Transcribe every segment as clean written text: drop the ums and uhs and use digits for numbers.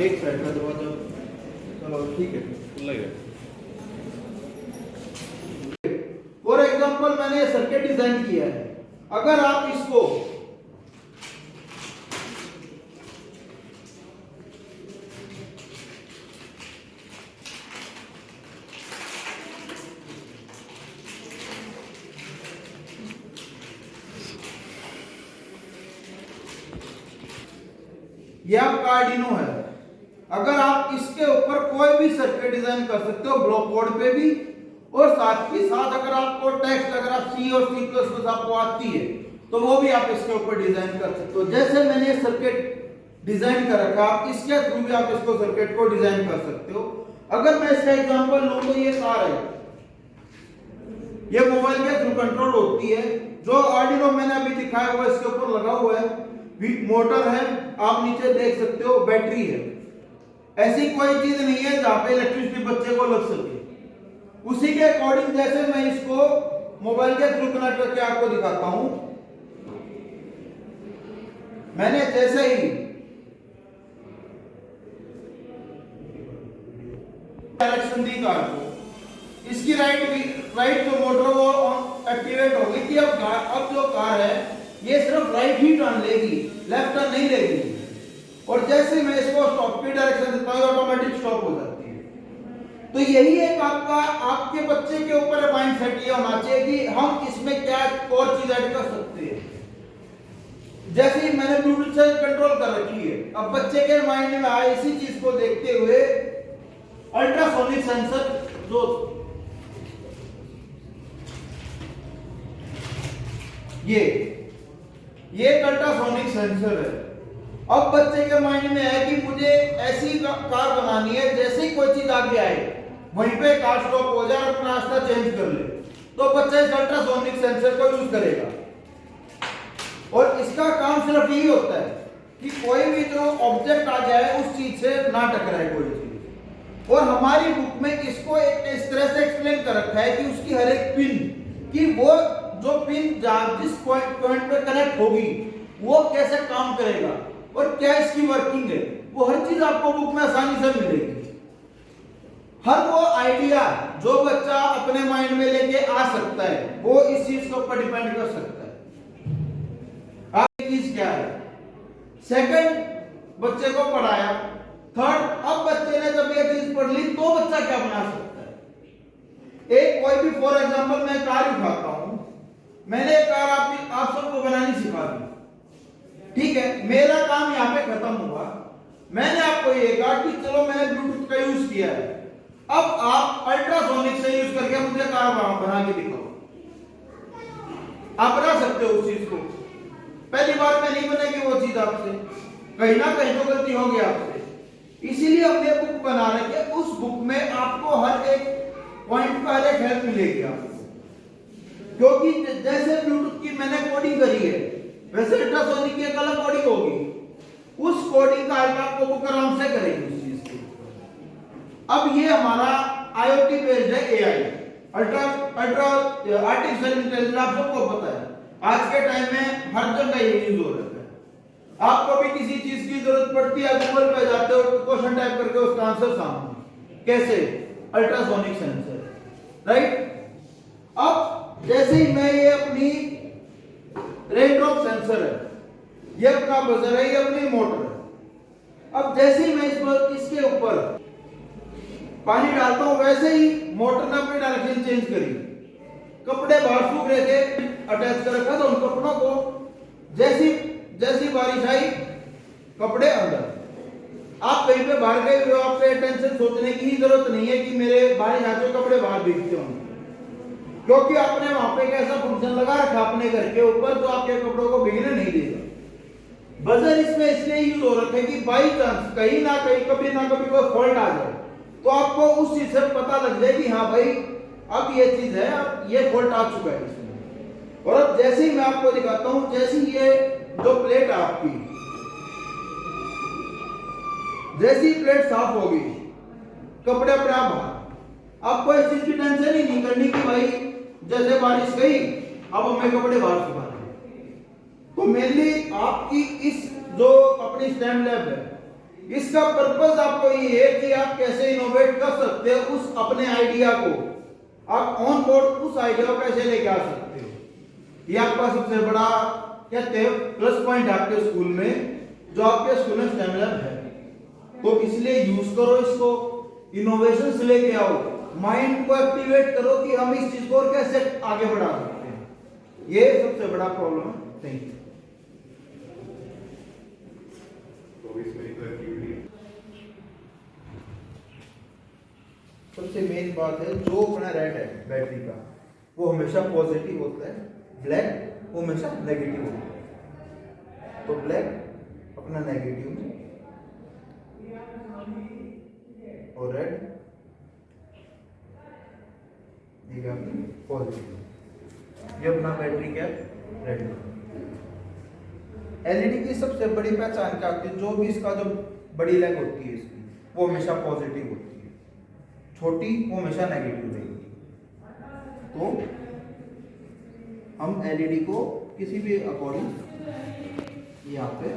एक साइड में दबा दो। चलो ठीक है, खुला है। फॉर एग्जांपल मैंने सर्किट डिजाइन किया है, अगर आप इसको ये आपका आर्डिनो है, अगर आप इसके ऊपर कोई भी सर्किट डिजाइन कर सकते हो ब्लॉक बोर्ड पे भी, और साथ ही साथ अगर आपको टेक्स्ट अगर आप सी और सी प्लस प्लस आपको आती है तो वो भी आप इसके ऊपर डिजाइन कर सकते हो। जैसे मैंने सर्किट डिजाइन कर रखा, आप इसके थ्रू भी आप इसको सर्किट को डिजाइन कर सकते हो। अगर मैं इसका एग्जांपल लूं तो ये कार है, ये मोबाइल के थ्रू कंट्रोल होती है। जो आर्डिनो मैंने अभी दिखाया हुआ इसके ऊपर लगा हुआ है, मोटर है, आप नीचे देख सकते हो, बैटरी है। ऐसी कोई चीज नहीं है जहां पे इलेक्ट्रिसिटी बच्चे को लग सके। उसी के अकॉर्डिंग जैसे मैं इसको मोबाइल के थ्रू कनेक्ट करके आपको दिखाता हूं, मैंने जैसे ही डायरेक्शन दी कार को, इसकी राइट जो मोटर वो एक्टिवेट हो गई कि अब जो कार है ये सिर्फ राइट ही टर्न लेगी, लेफ्ट टर्न नहीं लेगी। और जैसे मैं इसको स्टॉप की डायरेक्शन देता हूं ऑटोमेटिक स्टॉप हो जाती है। तो यही एक आपका आपके बच्चे के ऊपर माइंड सेट ये होना चाहिए कि हम इसमें क्या और चीज ऐड कर सकते हैं। जैसे ही मैंने ब्लूटूथ से कंट्रोल कर रखी है, अब बच्चे के माइंड में आए इसी चीज को देखते हुए अल्ट्रासोनिक सेंसर जो ये अल्ट्रासोनिक सेंसर है। अब बच्चे के माइंड में है कि मुझे ऐसी कार बनानी है जैसे ही कोई चीज आगे आए वहीं पे कार स्टॉप हो जाए और अपना रास्ता चेंज कर ले, तो बच्चा इस अल्ट्रासोनिक सेंसर को यूज करेगा। और इसका काम सिर्फ यही होता है कि कोई भी जो ऑब्जेक्ट आ जाए उस चीज से ना टकराए कोई चीज। और हमारी बुक में इसको इस तरह से एक्सप्लेन कर रखा है कि उसकी हर एक पिन की वो जो पिन जिस पॉइंट पे कनेक्ट होगी वो कैसे काम करेगा और क्या इसकी वर्किंग है, वो हर चीज आपको बुक में आसानी से मिलेगी। हर वो आइडिया जो बच्चा अपने माइंड में लेके आ सकता है वो इस चीज के ऊपर डिपेंड कर सकता है। आगे चीज क्या है, सेकंड बच्चे को पढ़ाया, थर्ड अब बच्चे ने जब ये चीज पढ़ ली तो बच्चा क्या बना सकता है। एक कोई भी फॉर एग्जांपल मैं कार उठाता हूं, मैंने कार आप सबको बनानी सिखा दी, ठीक है, मेरा काम यहाँ पे खत्म हुआ। मैंने आपको ये कहा कि चलो मैंने ब्लूटूथ का यूज किया है, अब आप अल्ट्रासोनिक से यूज करके मुझे कार बना के दिखाओ। आप बना सकते हो उस चीज को, पहली बार में नहीं बनेगी वो चीज आपसे, कहीं ना कहीं तो गलती होगी आपसे। इसीलिए हमने बुक बना रखी है, उस बुक में आपको हर एक पॉइंट पर एक हेल्प मिलेगी आपको। क्योंकि जैसे ब्लूटूथ की मैंने कोडिंग करी है वैसे अल्ट्रासोनिक की एक अलग कोडिंग होगी, उस कोडिंग का हेल्प आपको बुक आराम से करेगी उस चीज की। अब ये हमारा आईओटी बेस्ड है, एआई आर्टिफिशियल इंटेलिजेंस, आप सबको पता है आज के टाइम में हर जगह ये यूज हो रहा है। आपको भी किसी चीज की जरूरत पड़ती है, गूगल पे जाते हो, क्वेश्चन टाइप करके उसका आंसर सामने, कैसे, अल्ट्रासोनिक सेंसर, राइट। अब जैसे ही मैं ये अपनी रेन ड्रॉप सेंसर है, ये अपना बजर है, ये अपनी मोटर है। अब जैसे ही मैं इसके ऊपर पानी डालता हूं वैसे ही मोटर ने अपनी डायरेक्शन चेंज करी। कपड़े बाहर सूख रहे थे, अटैच कर रखा था उन कपड़ों को, जैसी बारिश आई कपड़े अंदर। आप कहीं पे बाहर गए हुए, आपको टेंशन सोचने की जरूरत नहीं है कि मेरे बारिश आते कपड़े बाहर भीगते होंगे, क्योंकि आपने वहां पे एक ऐसा फंक्शन लगा रखा अपने घर के ऊपर जो आपके कपड़ों को भीगने नहीं देगा। बजर इसमें इसलिए यूज हो रखा है कि बाई चांस कहीं ना कहीं कभी ना कभी कोई फॉल्ट आ जाए तो आपको उस चीज से पता लग जाए कि हाँ भाई अब ये चीज है, अब ये फॉल्ट आ चुका है इसमें। और अब जैसे ही मैं आपको दिखाता हूं, जैसे ये जो प्लेट है आपकी, जैसी प्लेट साफ होगी, कपड़े अपने आप बाहर। आपको इस चीज की टेंशन ही नहीं करनी कि भाई जैसे बारिश गई अब हमें कपड़े बाहर सुखाने। तो मेनली आपकी इस जो अपनी स्टेम लैब है, इसका पर्पस आपको ये है कि आप कैसे इनोवेट कर सकते हो उस अपने आइडिया को, आप ऑन बोर्ड उस आइडिया को कैसे लेके आ सकते हो। ये आपका सबसे बड़ा कहते हैं प्लस पॉइंट है आपके स्कूल में, जो आपके स्कूल में स्टेम लैब है। तो इसलिए यूज करो इसको, इनोवेशन से लेके आओ, माइंड को एक्टिवेट करो कि हम इस चीज को और कैसे आगे बढ़ा सकते हैं। ये सबसे बड़ा प्रॉब्लम है। Thank you. सबसे मेन बात है, जो अपना रेड है बैटरी का वो हमेशा पॉजिटिव होता है, ब्लैक वो हमेशा नेगेटिव होता है। तो ब्लैक अपना नेगेटिव में और रेड ये अपनी पॉजिटिव। ये अपना बैटरी क्या है, रेड। एलईडी की सबसे बड़ी पहचान क्या होती है, जो भी इसका जो बड़ी लैग होती है इसकी वो हमेशा पॉजिटिव होती है, छोटी वो हमेशा नेगेटिव रहेगी। तो हम एलईडी को किसी भी अकॉर्डिंग यहाँ पे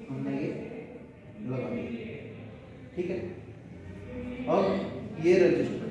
हमने ये लगा दिया, ठीक है। अब ये रजिस्टर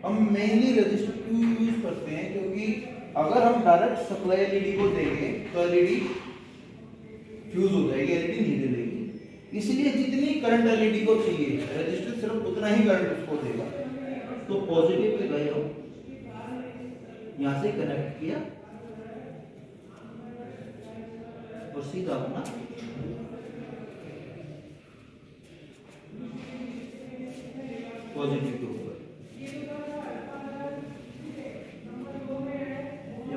हम मेनली रजिस्टर क्यों यूज करते हैं, क्योंकि अगर हम डायरेक्ट सप्लाई एलईडी को देंगे तो एलईडी फ्यूज हो जाएगी, एलईडी नहीं जलेगी। इसलिए जितनी करंट एलईडी को चाहिए रजिस्टर सिर्फ उतना ही करंट उसको देगा। तो पॉजिटिव पे गए हम, यहां से कनेक्ट किया और सीधा अपना पॉजिटिव के ऊपर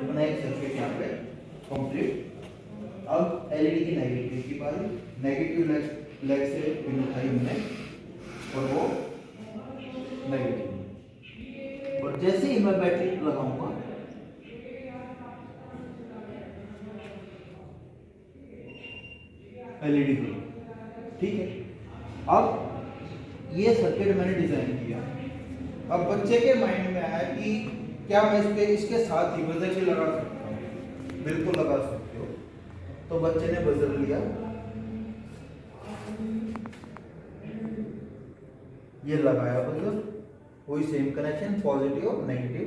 अपना एक सर्किट यहाँ पे कंप्लीट। अब एलईडी की नेगेटिव की बारी, नेगेटिव लेग से पिन उठाई हमने और वो नेगेटिव, और जैसे ही मैं बैटरी लगाऊंगा एलईडी को, ठीक है। अब ये सर्किट मैंने डिजाइन किया। अब बच्चे के माइंड में आया कि क्या मैं इस पे इसके साथ ही बजर भी लगा सकता हूँ। बिल्कुल लगा सकते हो। तो बच्चे ने बजर लिया, ये लगाया बजर, वही सेम कनेक्शन पॉजिटिव और नेगेटिव,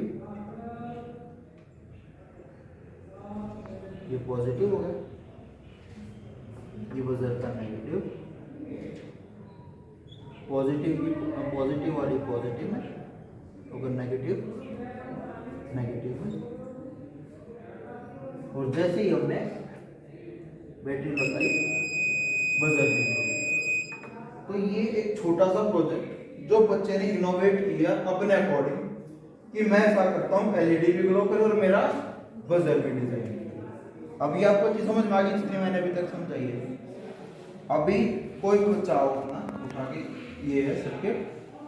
ये पॉजिटिव हो गया, ये बजर का नेगेटिव, पॉजिटिव की पॉजिटिव वाली पॉजिटिव में, अगर नेगेटिव नेगेटिव में। और जैसे ही हमने बैटरी लगाई बजर भी हो गया। तो ये एक छोटा सा प्रोजेक्ट जो बच्चे ने इनोवेट किया अपने अकॉर्डिंग कि मैं ऐसा करता हूँ एलईडी भी ग्लो करे और मेरा बजर भी डिजाइन। अभी आपको चीज समझ में आ गई जितनी मैंने अभी तक समझाई है। अभी कोई बच्चा आओ ना उठा के, ये है सर्किट,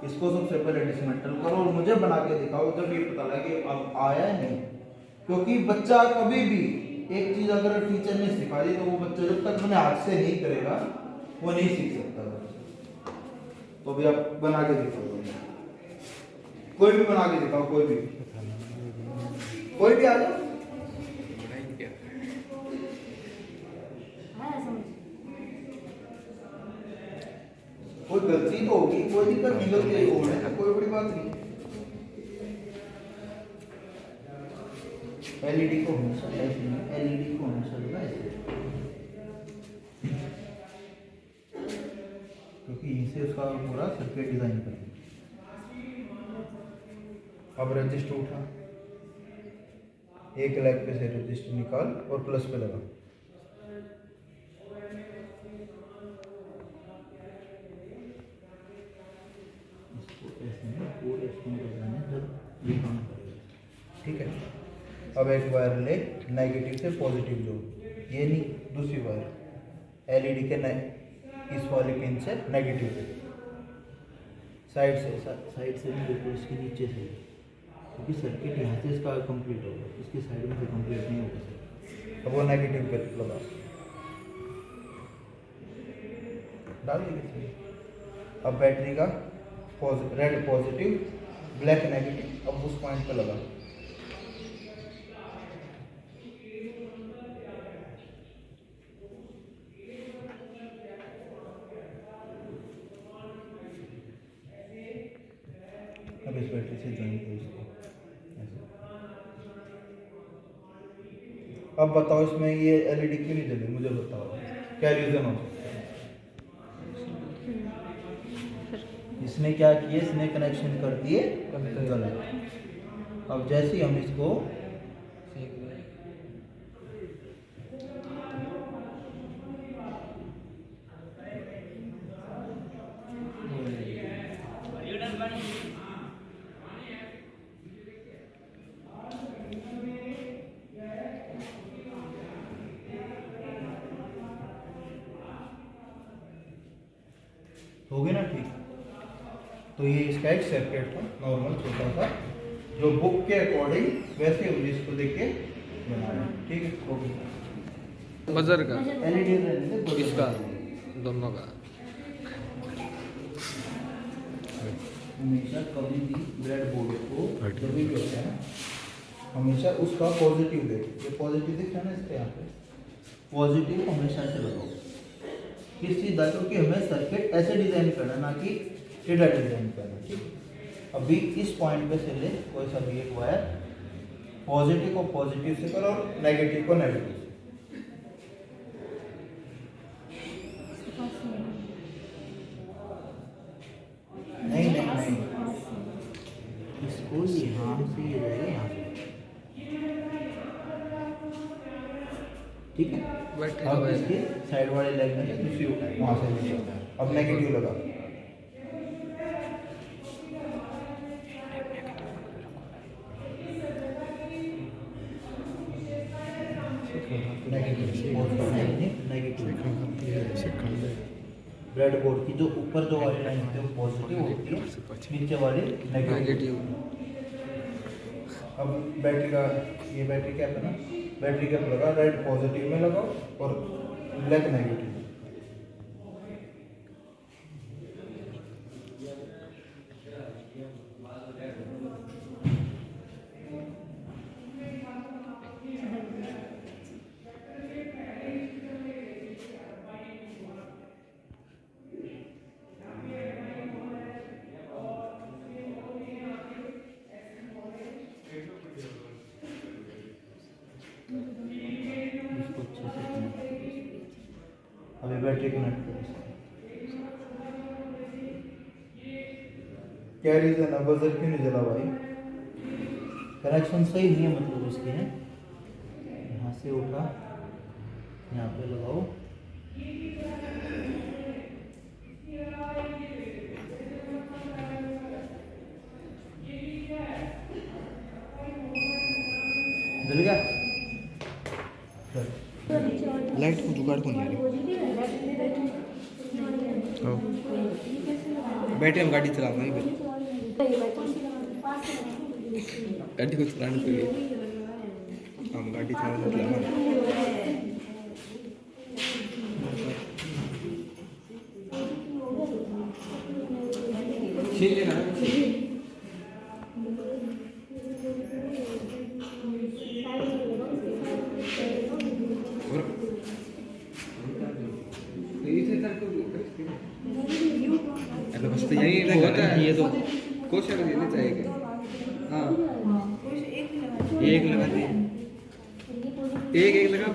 इसको सबसे पहले डिसमेंटल करो और मुझे बना के दिखाओ, जब ये पता लगे अब आया है नहीं। क्योंकि बच्चा कभी भी एक चीज अगर टीचर ने सिखा दी तो वो बच्चा जब तक अपने हाथ से नहीं करेगा वो नहीं सीख सकता। तो अभी आप बना के दिखाओ, कोई भी बना के दिखाओ, कोई भी आ जाओ। कोई गलती तो होगी, कोई दिक्कत नहीं, गलती होगी, कोई बड़ी बात नहीं। एलईडी को हमेशा ऐसे नहीं, एलईडी को हमेशा लगा ऐसे, क्योंकि इसे उसका पूरा सर्किट डिजाइन कर दिया। अब रजिस्टर उठा, एक लेग पे से रजिस्टर निकाल और प्लस पे लगा। ठीक है। अब एक वायर ले, नेगेटिव से पॉजिटिव जोड़, ये नहीं दूसरी वायर एलईडी के इस वाले पिन से नेगेटिव साइड से भी बिल्कुल इसके नीचे से, क्योंकि सर्किट यहाँ से इसका कंप्लीट होगा, इसकी साइड में से कंप्लीट नहीं होगा सर। अब वो नेगेटिव पे लगा डाल दीजिए। अब बैटरी का रेड पॉजिटिव, ब्लैक नेगेटिव, अब उस पॉइंट पे लगा। अब इस बैटरी से ज्वाइन करो इसको ऐसे। अब बताओ इसमें ये एलईडी क्यों नहीं जली, मुझे बताओ क्या रीजन हो सकता है। इसने क्या किया, इसने कनेक्शन कर दिए गलत। अब जैसे ही हम इसको हो गया ना ठीक। तो ये इसका एक सर्किट था नॉर्मल छोटा सा, जो बुक के अकॉर्डिंग वैसे हमने इसको देख के बनाया। ठीक है, हो गया। बजर का एलईडी रहने दे, इसका दोनों का हमेशा कभी भी ब्रेड बोर्ड को जब भी होता है हमेशा उसका पॉजिटिव दे, ये पॉजिटिव दिख रहा है ना इसके यहाँ पे, पॉजिटिव हमेशा से लगाओ। किस चीज़ का, क्योंकि हमें सर्किट ऐसे डिजाइन करना, ना कि टेढ़ा डिजाइन करना। ठीक है, अभी इस पॉइंट पे से ले कोई सा भी एक वायर, पॉजिटिव को पॉजिटिव से करो और नेगेटिव को नेगेटिव से। नहीं नहीं नहीं, इसको यहाँ से ये जाएगा यहाँ से। ठीक है, अब इसके साइड वाले लेग में से दूसरी वहाँ से नीचे होता है। अब नेगेटिव लगा, ब्रेड बोर्ड की जो ऊपर जो वाली लाइन होती है वो पॉजिटिव होती है, नीचे वाली नेगेटिव। अब बैटरी का ये बैटरी कैप है ना, बैटरी कैप लगा, रेड पॉजिटिव में लगाओ और ब्लैक नेगेटिव। अभी बैटरी कनेक्ट करो। क्या रीजन है, बजर क्यों नहीं जला भाई? कनेक्शन सही नहीं है, मतलब उसकी है। यहाँ से उठा, यहाँ पे लगाओ, जल गया। लाइट को जुगाड़ को नहीं आ रही। बैठे हम गाड़ी चला रहे हैं, गाड़ी को चलाने के लिए हम गाड़ी चलाना छीन लेना बस तो यही लगा ये तो कोशिश देनी चाहिए। हाँ एक लगा दिए, एक लगा